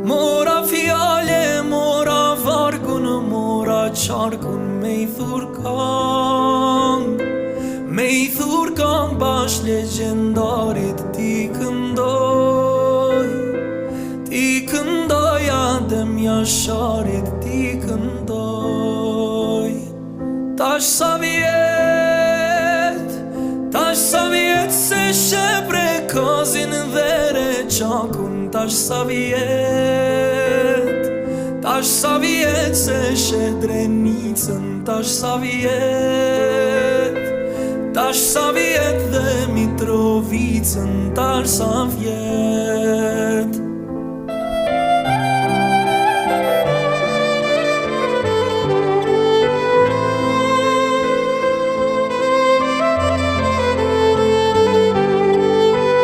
Mora fjale, mora vargun, mora qarkun me I thurkang. Me I thurkang bash legendarit ti këndoj. Ti këndoj Adem Jasharit ti këndoj. Tash sa vjet se shepre kozin dhe reqakun. Tash sa vjet se shedrenicën. Tash sa vjet dhe Mitrovicën. Tash sa vjet